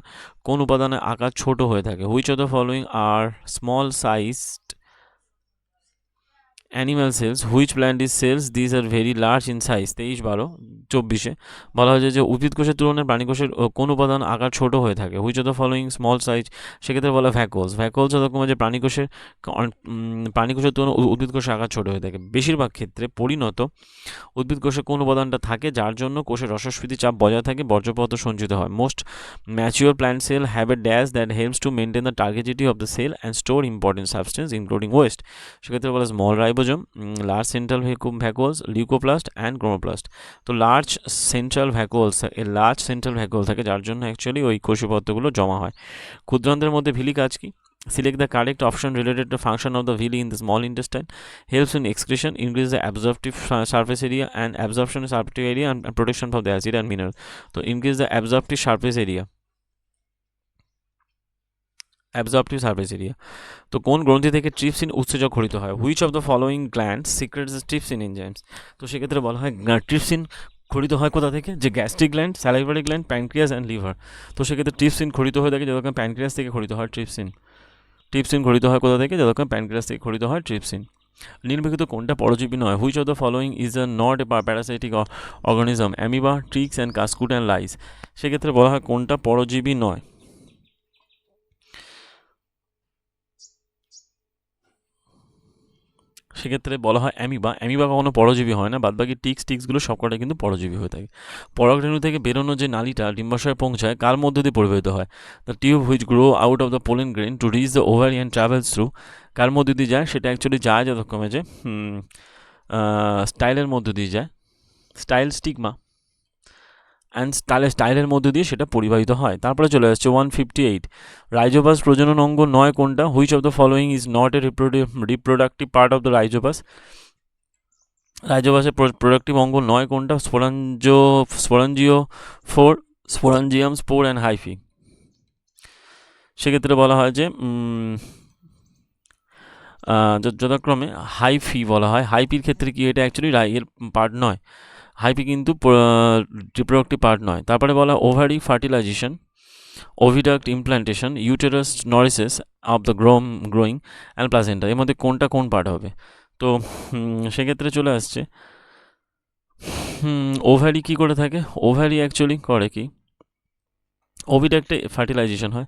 কোন উপাদানের আকার ছোট হয়ে থাকে? Which of the following are small sized animal cells, which plant is cells this are very large in size. 23-12-24 বলা হয়েছে যে উদ্ভিদ কোষের তুলনায় প্রাণী কোষের কোন উপাদান আকার ছোট হয়ে থাকে, which of the following small size. সেক্ষেত্রে বলা ভ্যাকুলস। ভ্যাকুলস যতক্ষণ যে প্রাণী কোষের তুলনায় উদ্ভিদ কোষের আকার ছোট হয়ে থাকে। বেশিরভাগ ক্ষেত্রে পরিণত উদ্ভিদ কোষে কোন উপাদানটা থাকে যার জন্য কোষের রসস্ফীতি চাপ বজায় থাকে, বর্জ্য পদার্থ সঞ্চিত হয়। Most mature plant cell have a dash that helps to maintain the turgidity of the cell and store important substance including waste. সেক্ষেত্রে বলা small ribosome, large central vacuoles, leucoplast and chromoplast. তো লার্জ সেন্ট্রাল ভ্যাকুয়াল থাকে যার জন্য actually ওই কোষীয় পদার্থগুলো জমা হয়। ক্ষুদ্রান্তের মধ্যে ভিলি কাজ কি? Select the correct option related to function of the villi in the small intestine. Helps in excretion, increase the absorptive surface area and absorption surface area and protection from the acid and mineral. So increase the absorptive surface area. তো কোন গ্রন্থি থেকে trypsin উৎসেচক ঘটিত হয়? Which of the following gland secrets the trypsin enzymes. তো সেক্ষেত্রে বলা হয় ট্রিপসিন ঘটিত হয় কোথা থেকে? যে gastric gland, salivary gland, pancreas and liver. তো সেক্ষেত্রে ট্রিপসিন ঘটিত হয়ে থাকে যতক্ষণ প্যানক্রিয়াস থেকে ঘটিত হয় ট্রিপসিন ঘটিত হয় কোথা থেকে? যতক্ষণ প্যানক্রিয়াস থেকে ঘটিত হয় ট্রিপসিন। নিম্নলিখিত কোনটা পরজীবী নয়? Which of the following is a not a parasitic organism? Amoeba, ticks and Cuscuta and lice. সেক্ষেত্রে বলা হয় কোনটা পরজীবী নয়? সেক্ষেত্রে বলা হয় অ্যামিবা কখনো পরজীবী হয় না, বাদবাকি টিক্সগুলো সবকটা কিন্তু পরজীবী হয়ে থাকে। পরাগরেণু থেকে বেরোনো যে নালীটা ডিম্বাশয়ে পৌঁছায় কার মধ্য দিয়ে পরিবাহিত হয়? The tube which grow out of the pollen grain to reach the ovary and travels through. কার মধ্যে দিয়ে যায়? সেটা অ্যাকচুয়ালি যায় যতক্ষণে যে স্টাইলের মধ্য দিয়ে যায়, স্টিগমা অ্যান্ড স্টাইলের মধ্যে দিয়ে সেটা পরিবাহিত হয়। তারপরে চলে আসছে 158, রাইজোপাস প্রজনন অঙ্গ নয় কোনটা? Which of the following is not a reproductive part of the রাইজোপাসের প্রোডাক্টিভ অঙ্গ নয় কোনটা? Sporangium, spore and hyphae. সেক্ষেত্রে বলা হয় যে যথাক্রমে হাইফি বলা হয়। হাইপির ক্ষেত্রে কি এটা অ্যাকচুয়ালি এর পার্ট নয়, হাইপি কিন্তু রিপ্রোডাক্টিভ পার্ট নয়। তারপরে বলা ovary fertilization, oviduct implantation, uterus nourishes of the growing and placenta. এর মধ্যে কোনটা কোন পার্ট হবে? তো সেক্ষেত্রে চলে আসছে ওভারি কি করে থাকে? ওভারি অ্যাকচুয়ালি করে কি? ওভিডাক্টে ফার্টিলাইজেশন হয়,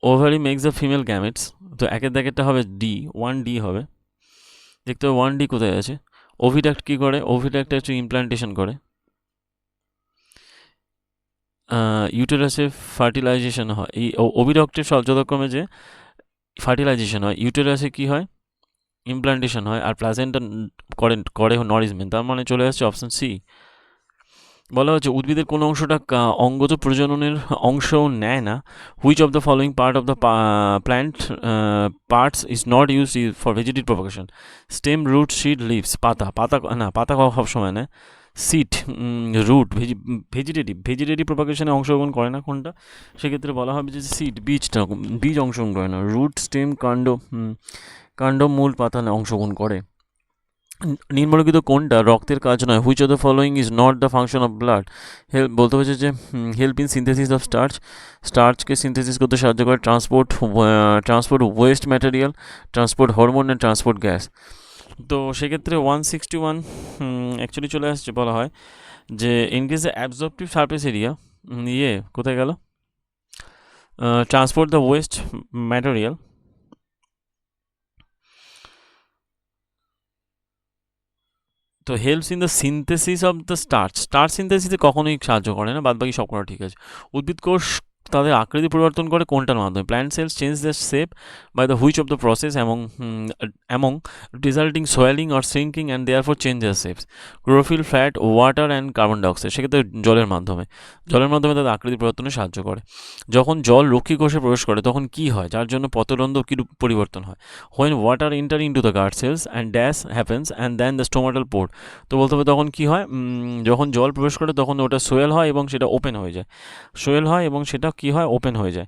ovary makes the female gametes. তো একের দাগেরটা হবে ডি, 1D হবে। দেখতে হবে 1D কোথায় আছে। ওভিডাক্ট কি করে? ওভিডাক্ট হচ্ছে ইমপ্ল্যান্টেশন করে, ইউটেরাসে ফার্টিলাইজেশন হয়। এই ওভিডাক্টের যথাক্রমে যে ফার্টিলাইজেশন হয়, ইউটেরাসে কি হয়? ইমপ্ল্যান্টেশন হয়, আর প্লাসেন্টা করে নরিজমেন্ট। তার মানে চলে আসছে অপশন সি। বলা হচ্ছে উদ্ভিদের কোন অংশটা অঙ্গজ প্রজননের অংশ নেয় না? Which of the following part of the plant parts is not use for vegetative propagation? Stem, root, seed, leaves. পাতা সব সময় নেয়। সিড, রুট, ভেজিটেটিভ প্রপাগেশনে অংশগ্রহণ করে না কোনটা? সেক্ষেত্রে বলা হবে যে সিড, বীজ অংশগ্রহণ করে না। রুট, স্টেম, কাণ্ড, মূল, পাতা অংশগ্রহণ করে। নিম্নলিখিত কোনটা রক্তের কাজ নয়? Which of the following is not the function of blood? বলতে হচ্ছে যে হেল্প ইন সিনথেসিস অফ স্টার্চকে সিনথেসিস করতে সাহায্য করে। Transport waste material, transport hormone and transport gas. তো সেক্ষেত্রে 161 অ্যাকচুয়ালি চলে আসছে, বলা হয় যে increase the absorptive surface area, কোথায় গেল? ট্রান্সপোর্ট দ্য ওয়েস্ট ম্যাটেরিয়াল, তো helps in the synthesis of the starch সিনথেসিসে কখনোই সাহায্য করে না, বাদবাকি সব করা ঠিক আছে। উদ্ভিদ কোষ তাদের আকৃতি পরিবর্তন করে কোনটার মাধ্যমে? Plant cells change the shape by the which of the process among resulting swelling or shrinking and therefore change their shapes? Chlorophyll, fat, water and carbon dioxide. সেক্ষেত্রে জলের মাধ্যমে তাদের আকৃতি পরিবর্তনে সাহায্য করে। যখন জল রক্ষী কোষে প্রবেশ করে তখন কি হয় যার জন্য পত্ররন্ধ্র কিরূপ পরিবর্তন হয়? When water enter into the guard cells and dash happens and then the stomatal pore. তো বলতে হবে তখন কি হয়? যখন জল প্রবেশ করে তখন ওটা সোয়েল হয় এবং সেটা ওপেন হয়ে যায়। সেটা কি হয়? ওপেন হয়ে যায়।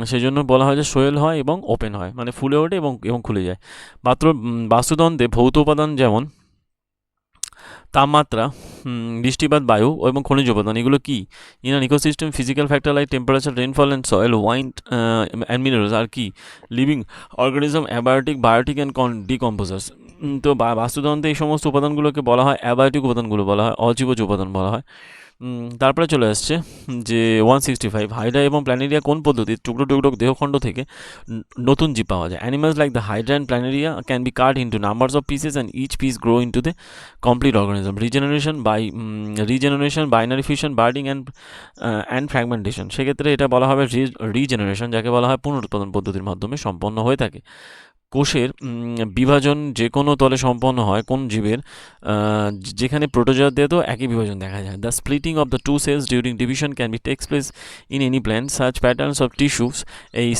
সেই জন্য বলা হয় যে সোয়েল হয় এবং ওপেন হয়, মানে ফুলে ওঠে এবং খুলে যায়। বাস্তুতন্ত্রে ভৌত উপাদান যেমন তাপমাত্রা, বৃষ্টিপাত, বায়ু এবং খনিজ উপাদান, এগুলো কি? In an ecosystem physical factor like temperature, rainfall and soil, wind and minerals আর কি? Living organism, abiotic, biotic and decomposers. তো বাস্তুতন্ত্রে এই সমস্ত উপাদানগুলোকে বলা হয় অ্যাবায়োটিক উপাদানগুলো বলা হয়, অজীবজ উপাদান বলা হয়। তারপরে চলে আসছে যে 165 হাইড্রা এবং প্ল্যানেরিয়া কোন পদ্ধতির টুকরো টুকরো দেহখণ্ড থেকে নতুন জীব পাওয়া যায়। Animals like the hydra and planaria can be cut into numbers of pieces and each piece grow into the complete organism. Regeneration, binary fusion, budding and fragmentation, সেক্ষেত্রে এটা বলা হবে রিজেনারেশন, যাকে বলা হয় পুনরুৎপাদন পদ্ধতির মাধ্যমে সম্পন্ন হয়ে থাকে। কোষের বিভাজন যে কোনো তলে সম্পন্ন হয় কোন জীবের, যেখানে প্রোটোজোয়াতেও একই বিভাজন দেখা যায়। The splitting of the two cells during division can be takes place in any plant. Such patterns of tissues,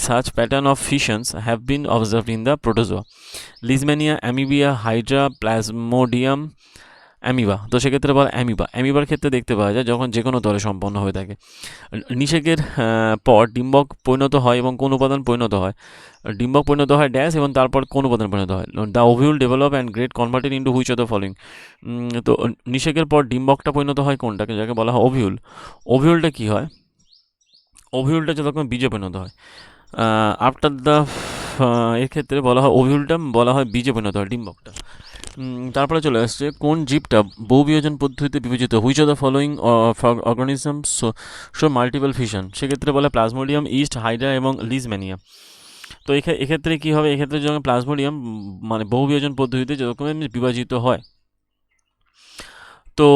such pattern of fissions have been observed in the protozoa. Leishmania, amoeba, hydra, Plasmodium, amoeba. তো সেক্ষেত্রে বলা অ্যামিবার ক্ষেত্রে দেখতে পাওয়া যায় যখন যে কোনো তলে সম্পন্ন হয়ে থাকে। নিষেকের পর ডিম্বক পরিণত হয় এবং কোন উপাদান পরিণত হয়? ডিম্বক পরিণত হয় ড্যাশ এবং তারপর কোন উপাদান পরিণত হয়? The ovule develop and great converted into which of the following. তো নিষেকের পর ডিম্বকটা পরিণত হয় কোনটাকে, যাকে বলা হয় ওভিউল। ওভিউলটা কি হয়? ওভিউলটা যতক্ষণ বীজে পরিণত হয়। আফটার দ্য এর ক্ষেত্রে বলা হয় ওভিউলটা বলা হয় বীজে পরিণত হয় ডিম্বকটা। তারপরে চলে আসছে কোন জীবটা বহুবিভাজন পদ্ধতিতে বিবেচিত? Which of the following organism show multiple fission. সেক্ষেত্রে বলে প্লাজমোডিয়াম, ইস্ট, হাইড্রা এবং লিজম্যানিয়া। তো এক্ষেত্রে কী হবে? এক্ষেত্রে যখন প্লাজমোডিয়াম মানে বহুবিভাজন পদ্ধতিতে যেরকম বিভাজিত হয়। তো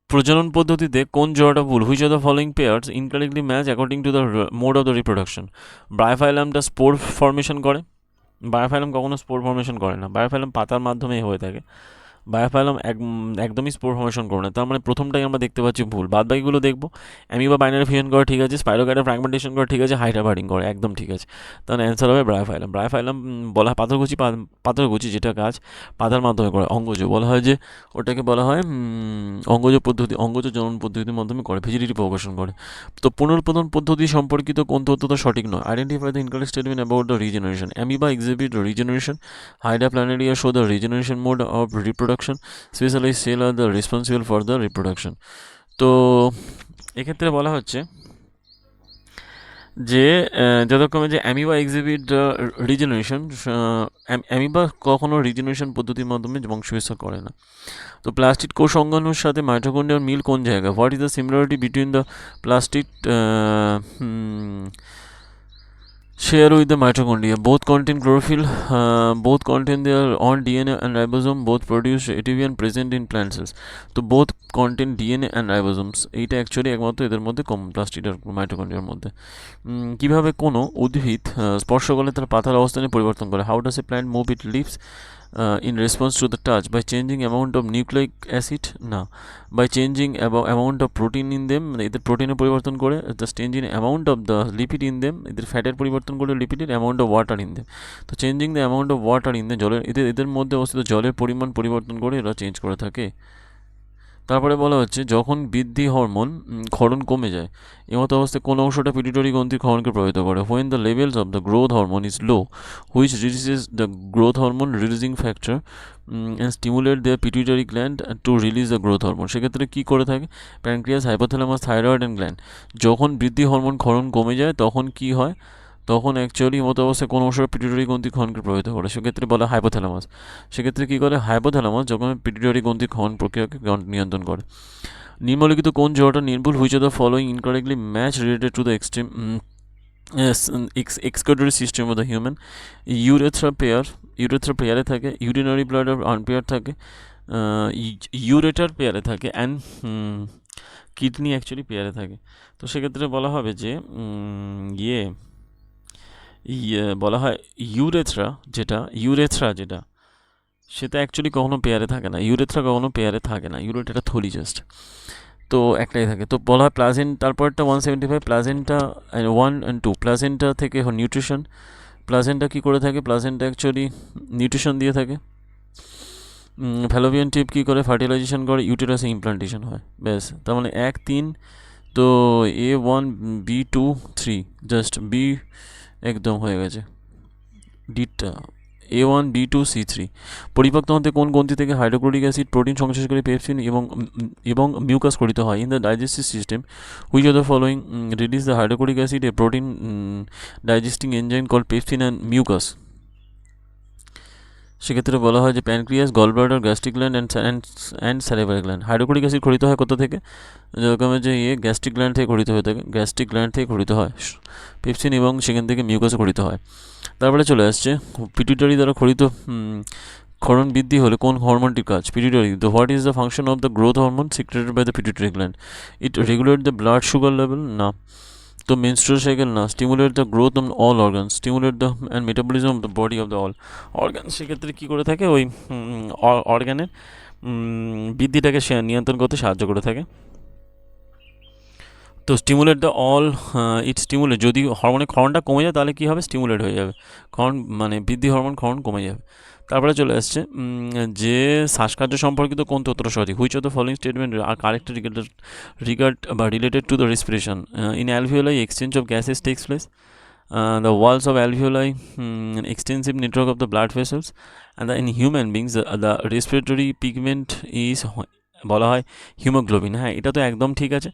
প্রজনন পদ্ধতিতে কোন জোড়াটা ভুল? Which of the following pairs incorrectly match according to the mode of the reproduction. ব্রায়োফাইলামটা স্পোর ফর্মেশন করে। বায়োফাইলাম কখনো স্পোর ফর্মেশন করে না, বায়োফাইলাম পাতার মাধ্যমেই হয়ে থাকে। বায়োফাইলাম একদমই স্পোর ফর্মেশন করে না, তার মানে প্রথমটাই আমরা দেখতে পাচ্ছি ভুল। বাদবাকিগুলো দেখবো। অ্যামিবা বাইনারি ফিউশন করে ঠিক আছে, স্পাইরোগাইটা ফ্র্যাগমেন্টেশন করে ঠিক আছে, হাইড্রা বার্ডিং করে একদম ঠিক আছে। তাহলে অ্যান্সার হবে ব্রায়োফাইলাম। ব্রায়োফাইলাম বলা হয় পাথরকুচি যেটা কাজ পাতার মাধ্যমে করে। অঙ্গজ বলা হয় যে ওটাকে বলা হয় অঙ্গজ জনন পদ্ধতির মাধ্যমে করে, ভেজিটেটিভ প্রকাশন করে। তো পুনরুৎপাদন পদ্ধতি সম্পর্কিত কোন তথ্যটা সঠিক নয়? Identify the incorrect statement about the regeneration. Amoeba exhibit regeneration, hydra planaria show the regeneration mode of reproduction, specialised cell are the responsible for the reproduction. তো এক্ষেত্রে বলা হচ্ছে যে যতক্ষণে যে অ্যামিবা এক্সিবিট রিজেনারেশন, অ্যামিবা কখনো রিজেনারেশন পদ্ধতির মাধ্যমে বংশবিস্তার করে না। তো প্লাস্টিড কোষ অঙ্গাণুর সাথে মাইটোকন্ড্রিয়ার মিল কোন জায়গায়? What is the similarity between the plastid share with the mitochondria? Both contain chlorophyll, both contain their own DNA and ribosome, both produce ATP and present in plant cells. তো both contain DNA and ribosomes, এইটা actually একমাত্র এদের মধ্যে কম, plastid আর মাইটোকন্ড্রিয়ার মধ্যে। কীভাবে কোনো উদ্ভিদ স্পর্শ করলে তার পাতার অবস্থানে পরিবর্তন করে? How does a plant move it leaves in response to the touch? By changing amount of nucleic acid? না, by changing amount of protein in them, মানে এদের প্রোটিনের পরিবর্তন করে। the changing amount of the lipid in them, এদের ফ্যাটের পরিবর্তন করে লিপিডের amount of water in them। তো changing the amount of water in the জলের এদের মধ্যে অবস্থিত জলের পরিমাণ পরিবর্তন করে এরা চেঞ্জ করে থাকে। তারপরে বলা হচ্ছে যখন বৃদ্ধি হরমোন ক্ষরণ কমে যায় এমতো অবস্থায় কোন অংশটা পিটুইটারি গ্রন্থির ক্ষরণকে প্রভাবিত করে? When the levels of the growth hormone is low, which releases the growth hormone releasing factor and stimulate their pituitary gland to release the growth hormone. সেক্ষেত্রে কী করে থাকে? Pancreas, hypothalamus, thyroid and gland. যখন বৃদ্ধি hormone ক্ষরণ কমে যায় তখন কি হয়? তখন অ্যাকচুয়ালি মতো অবস্থায় কোন অংশের পিটুইটারি গ্রন্থি ক্ষরণকে প্রভাবিত করে? সেক্ষেত্রে বলা হাইপোথ্যালামাস। সেক্ষেত্রে কী করে? হাইপোথ্যালামাস যখন পিটুইটারি গ্রন্থি ক্ষরণ প্রক্রিয়াকে নিয়ন্ত্রণ করে। নিম্নলিখিত কোন জোড়াটা নির্ভুল? Which of the following incorrectly match related to the extreme excretory system of the human? Urethra পেয়ারে থাকে, ইউরিনারি ব্লাডার আনপেয়ার থাকে, ইউরেটার পেয়ারে থাকে অ্যান্ড কিডনি অ্যাকচুয়ালি পেয়ারে থাকে। তো সেক্ষেত্রে বলা হবে যে বলা হয় ইউরেথ্রা যেটা সেটা অ্যাকচুয়ালি কখনো পেয়ারে থাকে না। ইউরেথ্রা কখনো পেয়ারে থাকে না, ইউরেটাটা থলি জাস্ট, তো একটাই থাকে। তো বলা হয় প্লাজেন্ট, তারপরটা 175 প্লাজেন্টা 1 and 2। প্লাজেন্টা থেকে নিউট্রিশন, প্লাজেন্টা কী করে থাকে? প্লাজেন্টা অ্যাকচুয়ালি নিউট্রিশন দিয়ে থাকে। ফ্যালোপিয়ান টিউব কী করে? ফার্টিলাইজেশন করে, ইউটেরাসে ইমপ্লান্টেশন হয়, ব্যাস। তার মানে 1 3। তো A1 B2 3, জাস্ট বি একদম হয়ে গেছে, ডিটা A1 B2 C3। পরিপাক্ত হতে কোন গ্রন্থি থেকে হাইড্রোক্লোরিক অ্যাসিড প্রোটিন সংশ্লেষ করে পেপসিন এবং মিউকাস গঠিত হয়? In the digestive system which of the following release the hydrochloric acid a protein digesting enzyme call pepsin and mucus? সেক্ষেত্রে বলা হয় যে pancreas, gallbladder, gastric gland and salivary gland. Hydrochloric acid ক্ষরিত হয় কোথা থেকে? যেরকম যে গ্যাস্ট্রিক গ্ল্যান্ড থেকে ক্ষরিত হয়ে থাকে, গ্যাস্ট্রিক গ্ল্যান্ড থেকে ক্ষরিত হয় পেপসিন, এবং সেখান থেকে মিউকাসও ক্ষরিত হয়। তারপরে চলে আসছে পিটুইটারি দ্বারা ক্ষরিত ক্ষরণ বৃদ্ধি হলে কোন হরমোনটির কাজ? Pituitary. The what is the function of the growth hormone secreted by the pituitary gland? It regulate the blood sugar level? না। তো মেনস্ট্রুয়াল সাইকেল? না। Stimulate the growth of all organs, stimulate the and metabolism of the body of the all organs. সেক্ষেত্রে কী করে থাকে? ওই অর্গানের বৃদ্ধিটাকে সে নিয়ন্ত্রণ করতে সাহায্য করে থাকে। তো stimulate the all, it stimulate, যদি হরমোনের ক্ষরণটা কমে যায় তাহলে কী হবে? স্টিমুলেট হয়ে যাবে, ক্ষরণ মানে বৃদ্ধি হরমোন ক্ষরণ কমে যাবে। তারপরে চলে আসছে যে শ্বাসকার্য সম্পর্কিত কোন তথ্যটা সঠিক? Which of the following statement are correct বা related to the respiration? In alveoli exchange of gases takes place, the walls of alveoli, extensive network of the blood vessels, and in human beings the respiratory pigment is বলা হয় haemoglobin. হ্যাঁ, এটা তো একদম ঠিক আছে।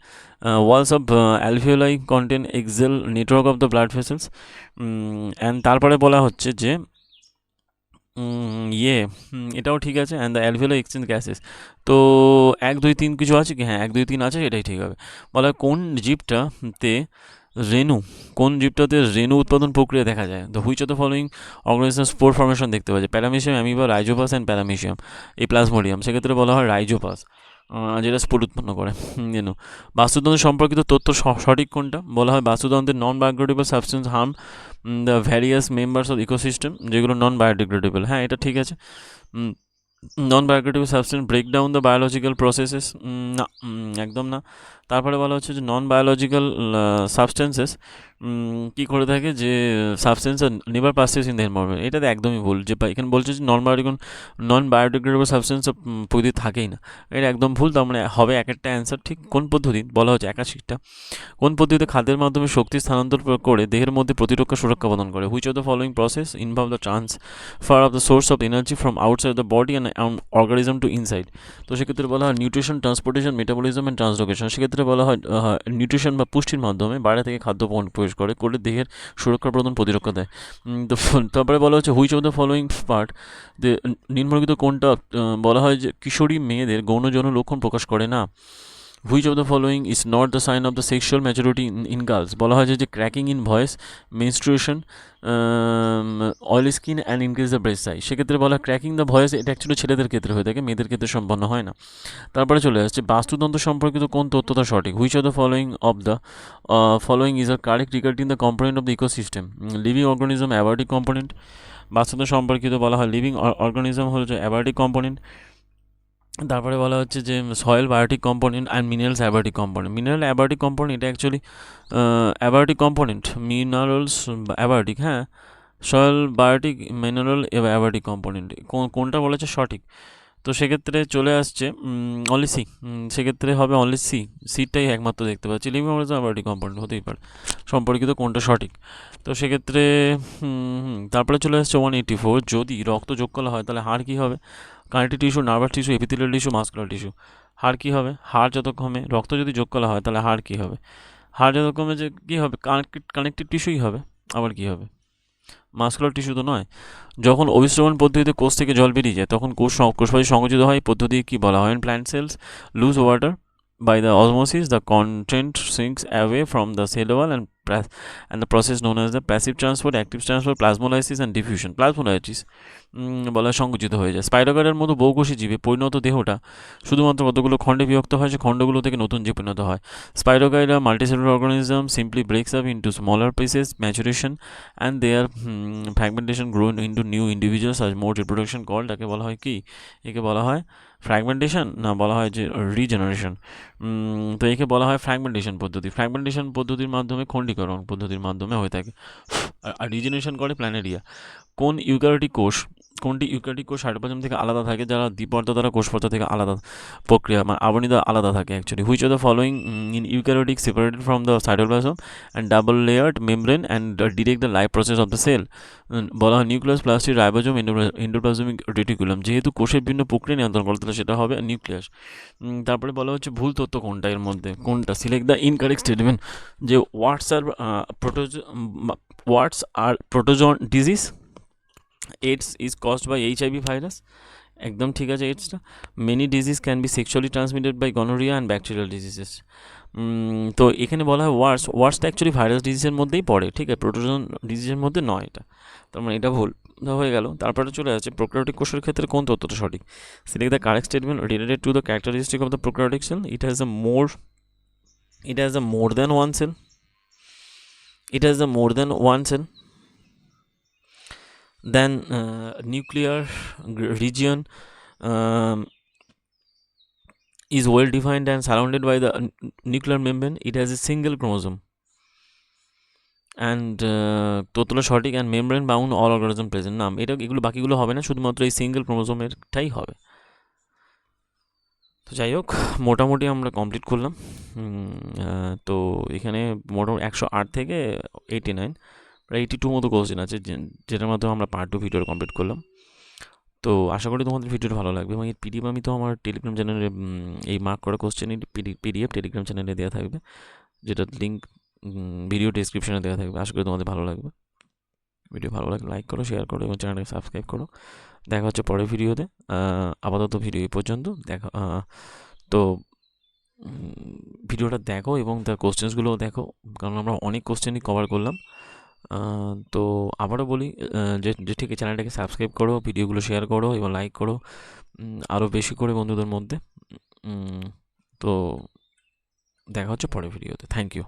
Walls of alveoli contain excel network of the blood vessels. And তারপরে বলা হচ্ছে যে এটাও ঠিক আছে। And the alveoli exchange gases. তো 1 2 3 কিছু আছে কি? হ্যাঁ, 1 2 3 আছে, এটাই ঠিক হবে। বলা হয় কোন জীবটাতে রেণু উৎপাদন প্রক্রিয়া দেখা যায়? The which of the following organism spore formation দেখতে পাওয়া যায়? প্যারামিশিয়াম, অ্যামিবা, রাইজোপাস অ্যান্ড প্যারামিশিয়াম, এই প্লাজমোডিয়াম। সেক্ষেত্রে বলা হয় রাইজোপাস, যেটা স্পোর উৎপন্ন করে। বাস্তুতন্ত্র সম্পর্কিত তথ্য সঠিক কোনটা? বলা হয় বাস্তুতন্ত্রের non biodegradable substance harm the various members of ecosystem, যেগুলো নন বায়োডিগ্রেডেবল। হ্যাঁ, এটা ঠিক আছে। Non biodegradable substance break down the biological processes? না, একদম না। তারপরে বলা হচ্ছে যে নন বায়োলজিক্যাল সাবস্টেন্সেস কী করে থাকে? যে substance never passes in the environment. এটাতে একদমই ভুল। যে এখানে বলছে যে নন বায়োডিগ্রেডেবল সাবস্টেন্স প্রকৃতি থাকেই না, এটা একদম ভুল। তার মানে হবে এক একটা অ্যান্সার ঠিক। কোন পদ্ধতি? বলা হচ্ছে 81টা। কোন পদ্ধতিতে খাদ্যের মাধ্যমে শক্তি স্থানান্তর করে দেহের মধ্যে প্রতিরক্ষা সুরক্ষা প্রদান করে? Which of the following process involve the transfer of the source of energy from outside the body and organism to inside? তো সেক্ষেত্রে বলা হয় nutrition, transportation, metabolism and translocation. সেক্ষেত্রে বলা হয় নিউট্রিশন বা পুষ্টির মাধ্যমে বাইরে থেকে খাদ্য প্রবেশ করে দেহের সুরক্ষা প্রদান প্রতিরক্ষা দেয়। তো তারপরে বলা হচ্ছে which of the following part নিম্নলিখিত কোনটা বলা হয় যে কিশোরী মেয়েদের গৌণ যৌন লক্ষণ প্রকাশ করে না? Which of the following is not the sign of the sexual maturity in girls? বলা হয় যে cracking in voice, menstruation, oil skin and increase the breast size. সেক্ষেত্রে বলা হয় ক্র্যাকিং দ্য ভয়েস, এটা অ্যাকচুয়ালি ছেলেদের ক্ষেত্রে হয়ে থাকে, মেয়েদের ক্ষেত্রে সম্পন্ন হয় না। তারপরে চলে আসছে বাস্তুতন্ত্র সম্পর্কিত কোন তথ্যটা সঠিক? Which of the following is are correct regarding the component of the ecosystem? Living organism, abiotic component. বাস্তুতন্ত্র সম্পর্কিত বলা হয় লিভিং অর্গানিজম হচ্ছে অ্যাবায়োটিক কম্পোনেন্ট। তারপরে বলা হচ্ছে যে soil biotic component and minerals abiotic component. Mineral abiotic component, এটা actually abiotic component, minerals abiotic. হ্যাঁ, soil biotic, mineral abiotic component, কোনটা বলেছে সঠিক? তো সেক্ষেত্রে চলে আসছে অনলি সি। সেক্ষেত্রে হবে অনলি সিটাই একমাত্র দেখতে পাচ্ছি। লিভিং অর্গানিজম অ্যাবায়োটিক কম্পোনেন্ট হতেই পারে সম্পর্কিত কোনটা সঠিক? তো সেক্ষেত্রে তারপরে চলে আসছে 184। যদি রক্ত যোগ করা হয় তাহলে হাড় কী হবে? Connective tissue, nervous tissue, epithelial tissue, muscular tissue. হাড় কী হবে? হাড় যত কমে, রক্ত যদি যোগ করা হয় তাহলে হাড় কী হবে? হাড় যত কমে যে কী হবে? কানেক্টিভ টিস্যুই হবে। আবার কী হবে? মাসকুলার টিস্যু তো নয়। যখন অভিস্রবণ পদ্ধতিতে কোষ থেকে জল বেরিয়ে যায় তখন কোষবাহী সংকুচিত হয়, পদ্ধতি কী বলা হয়? Plant cells lose water by the osmosis the content sinks away from the cell wall and the process known as the passive transfer, active transfer, plasmolysis and diffusion. Plasmolysis বলা সংকুচিত হয়ে যায়। স্পাইরোগাইডের মতো বহুকোষী জীবে পরিণত দেহটা শুধুমাত্র কতগুলো খণ্ডে বিভক্ত হয়, সে খণ্ডগুলো থেকে নতুন জীব পরিণত হয়। Spirogyra multicellular organism simply breaks up into smaller pieces, maturation and their fragmentation grow into new individuals as more reproduction called. তাকে বলা হয় কি? একে বলা হয় ফ্র্যাগমেন্টেশন, না বলা হয় যে রিজেনারেশন। তো একে বলা হয় ফ্র্যাগমেন্টেশন পদ্ধতি। ফ্র্যাগমেন্টেশন পদ্ধতির মাধ্যমে খণ্ডীকরণ পদ্ধতির মাধ্যমে হয়ে থাকে। আর রিজেনারেশন করে প্ল্যানেরিয়া। কোনটি ইউক্যারিওটিক কোষ সাইটোপ্লাজম থেকে আলাদা থাকে? যারা দ্বিপর্দা দ্বারা কোষপর্দা থেকে আলাদা প্রক্রিয়া মানে আবরণী দ্বারা আলাদা থাকে actually. Which of the following in eukaryotic separated from the cytoplasm and double layered membrane and direct the life process of the cell? বলা হয় nucleus, plastic, ribosome, endoplasmic reticulum. যেহেতু কোষের বিভিন্ন প্রক্রিয়া নিয়ন্ত্রণ করে তাহলে সেটা হবে নিউক্লিয়াস। তারপরে বলা হচ্ছে ভুল তথ্য কোনটা এর মধ্যে? কোনটা? Select the incorrect statement. যে warts are protozoan disease, AIDS is caused by HIV virus, একদম ঠিক আছে এইডসটা। Many disease can be sexually transmitted by gonorrhoea and bacterial diseases. তো এখানে বলা হয় ওয়ার্সটা অ্যাকচুয়ালি ভাইরাস ডিজিজের মধ্যেই পড়ে, ঠিক আছে, প্রোটোজোন ডিজিজের মধ্যে নয় এটা, তার মানে এটা ভুল হয়ে গেল। তারপরে চলে আছে প্রোক্যারিওটিক কোষের ক্ষেত্রে কোন তথ্যটা সঠিক। Select the correct statement related to the characteristic of the prokaryotic sell. It has a more than one cell. It has a more than one cell. Then nuclear region um, is well defined and surrounded by the nuclear membrane. It has a single chromosome and ততটা সঠিক and membrane bound all organism present. নাম এটা, এগুলো বাকিগুলো হবে না, শুধুমাত্র এই সিঙ্গেল ক্রোমোজোমেরটাই হবে। তো যাই হোক, মোটামুটি আমরা কমপ্লিট করলাম। তো এখানে মোটামুটি 108 থেকে 89 প্রায় 82 মতো কোশ্চেন আছে, যেটার মাধ্যমে আমরা পার্ট 2 ভিডিওটা কমপ্লিট করলাম। তো আশা করি তোমাদের ভিডিওটা ভালো লাগবে, এবং এর পিডিএফ আমি তো আমার টেলিগ্রাম চ্যানেলে, এই মার্ক করা কোশ্চেনের পিডিএফ টেলিগ্রাম চ্যানেলে দেওয়া থাকবে, যেটার লিঙ্ক ভিডিও ডিসক্রিপশনে দেওয়া থাকবে। আশা করি তোমাদের ভালো লাগবে। ভিডিও ভালো লাগলে লাইক করো, শেয়ার করো এবং চ্যানেলটাকে সাবস্ক্রাইব করো। দেখা হচ্ছে পরের ভিডিওতে। আপাতত ভিডিও এই পর্যন্ত দেখা। তো ভিডিওটা দেখো এবং তার কোশ্চেন্সগুলোও দেখো, কারণ আমরা অনেক কোশ্চেনই কভার করলাম। তো আবারও বলি যে ঠিক চ্যানেলটাকে সাবস্ক্রাইব করো, ভিডিওগুলো শেয়ার করো এবং লাইক করো আরও বেশি করে বন্ধুদের মধ্যে। তো দেখা হচ্ছে পরের ভিডিওতে। Thank you.